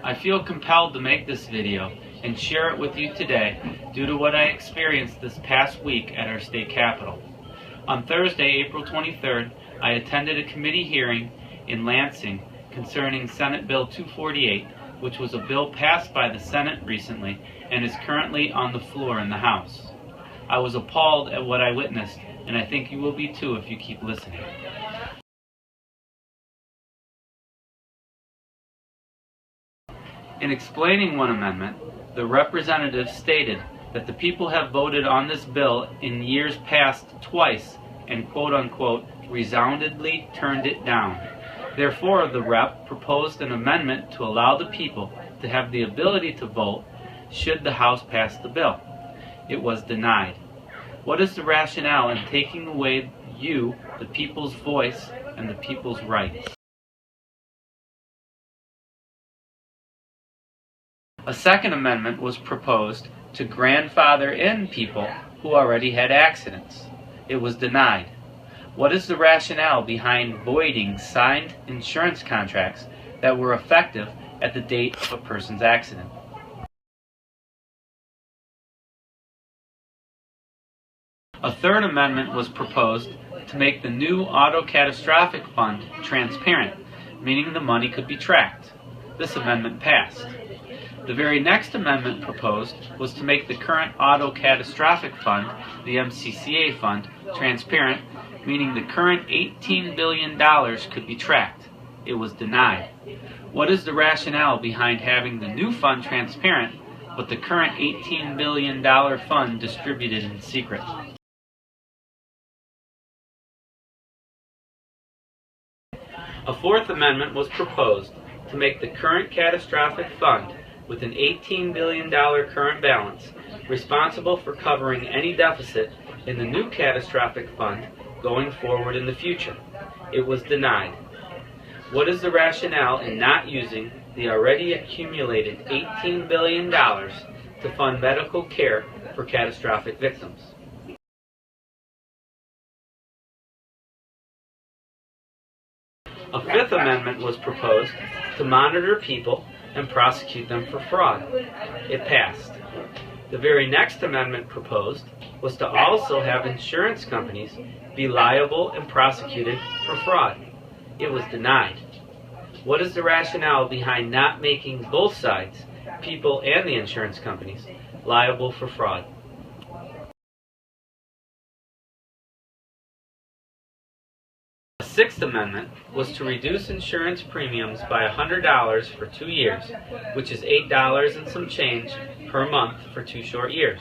I feel compelled to make this video and share it with you today due to what I experienced this past week at our state capitol. On Thursday, April 23rd, I attended a committee hearing in Lansing concerning Senate Bill 248, which was a bill passed by the Senate recently and is currently on the floor in the House. I was appalled at what I witnessed, and I think you will be too if you keep listening. In explaining one amendment, the representative stated that the people have voted on this bill in years past twice and quote-unquote resoundingly turned it down. Therefore, the rep proposed an amendment to allow the people to have the ability to vote should the House pass the bill. It was denied. What is the rationale in taking away the people's voice, and the people's rights? A second amendment was proposed to grandfather in people who already had accidents. It was denied. What is the rationale behind voiding signed insurance contracts that were effective at the date of a person's accident? A third amendment was proposed to make the new auto catastrophic fund transparent, meaning the money could be tracked. This amendment passed. The very next amendment proposed was to make the current auto catastrophic fund, the MCCA fund, transparent, meaning the current $18 billion could be tracked. It was denied. What is the rationale behind having the new fund transparent, but the current $18 billion fund distributed in secret? A fourth amendment was proposed to make the current catastrophic fund, with an $18 billion current balance, responsible for covering any deficit in the new catastrophic fund going forward in the future. It was denied. What is the rationale in not using the already accumulated $18 billion to fund medical care for catastrophic victims? A fifth amendment was proposed to monitor people and prosecute them for fraud. It passed. The very next amendment proposed was to also have insurance companies be liable and prosecuted for fraud. It was denied. What is the rationale behind not making both sides, people and the insurance companies, liable for fraud? The Sixth Amendment was to reduce insurance premiums by $100 for 2 years, which is $8 and some change per month for 2 short years.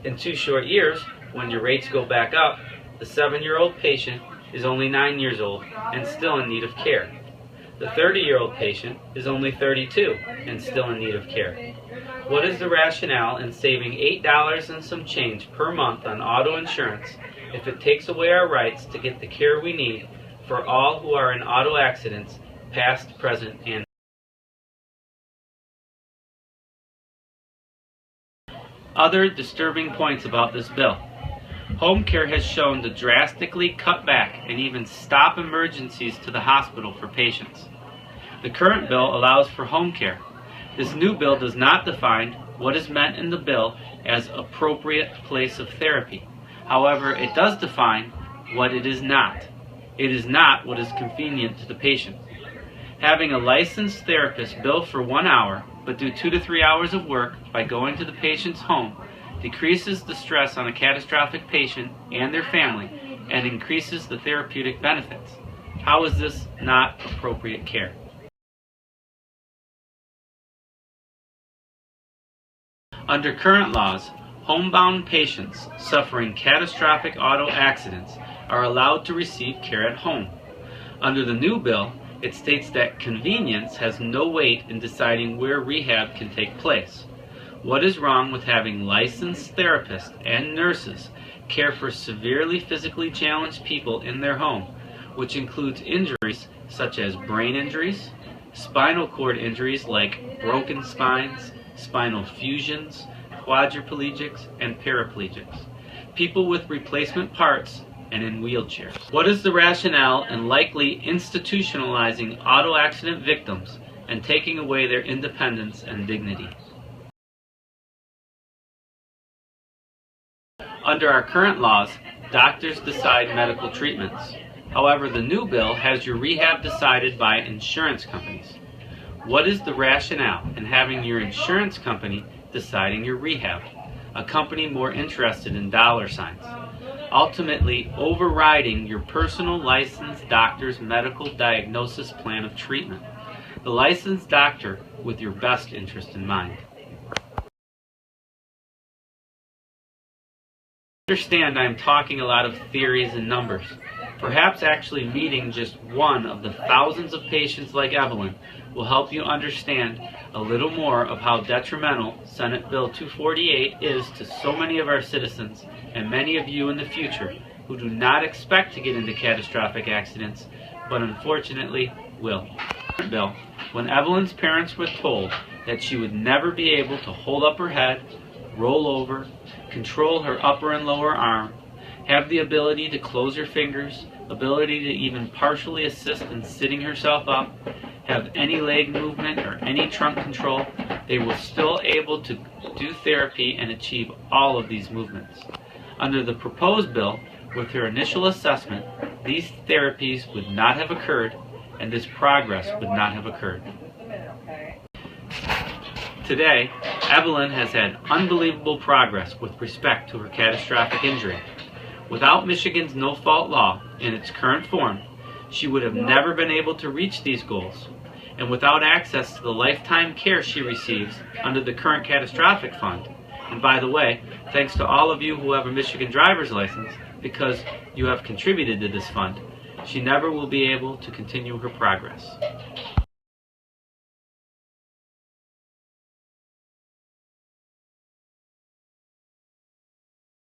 In 2 short years, when your rates go back up, the 7-year-old patient is only 9 years old and still in need of care. The 30-year-old patient is only 32 and still in need of care. What is the rationale in saving $8 and some change per month on auto insurance if it takes away our rights to get the care we need for all who are in auto accidents, past, present, and other disturbing points about this bill? Home care has shown to drastically cut back and even stop emergencies to the hospital for patients. The current bill allows for home care. This new bill does not define what is meant in the bill as appropriate place of therapy. However, it does define what it is not. It is not what is convenient to the patient. Having a licensed therapist bill for 1 hour, but do 2 to 3 hours of work by going to the patient's home, decreases the stress on a catastrophic patient and their family, and increases the therapeutic benefits. How is this not appropriate care? Under current laws, homebound patients suffering catastrophic auto accidents are allowed to receive care at home. Under the new bill, it states that convenience has no weight in deciding where rehab can take place. What is wrong with having licensed therapists and nurses care for severely physically challenged people in their home, which includes injuries such as brain injuries, spinal cord injuries like broken spines, spinal fusions, quadriplegics, and paraplegics, people with replacement parts, and in wheelchairs? What is the rationale in likely institutionalizing auto accident victims and taking away their independence and dignity. Under our current laws, doctors decide medical treatments. However, the new bill has your rehab decided by insurance companies. What is the rationale in having your insurance company deciding your rehab? A company more interested in dollar signs, ultimately overriding your personal licensed doctor's medical diagnosis plan of treatment. The licensed doctor with your best interest in mind. Understand I'm talking a lot of theories and numbers. Perhaps actually meeting just one of the thousands of patients like Evelyn will help you understand a little more of how detrimental Senate Bill 248 is to so many of our citizens and many of you in the future who do not expect to get into catastrophic accidents, but unfortunately will. Bill, when Evelyn's parents were told that she would never be able to hold up her head, roll over, control her upper and lower arm, have the ability to close her fingers, ability to even partially assist in sitting herself up, have any leg movement or any trunk control, they were still able to do therapy and achieve all of these movements. Under the proposed bill, with her initial assessment, these therapies would not have occurred and this progress would not have occurred. Today, Evelyn has had unbelievable progress with respect to her catastrophic injury. Without Michigan's no-fault law in its current form, she would have never been able to reach these goals. And without access to the lifetime care she receives under the current catastrophic fund, and by the way, thanks to all of you who have a Michigan driver's license, because you have contributed to this fund, she never will be able to continue her progress.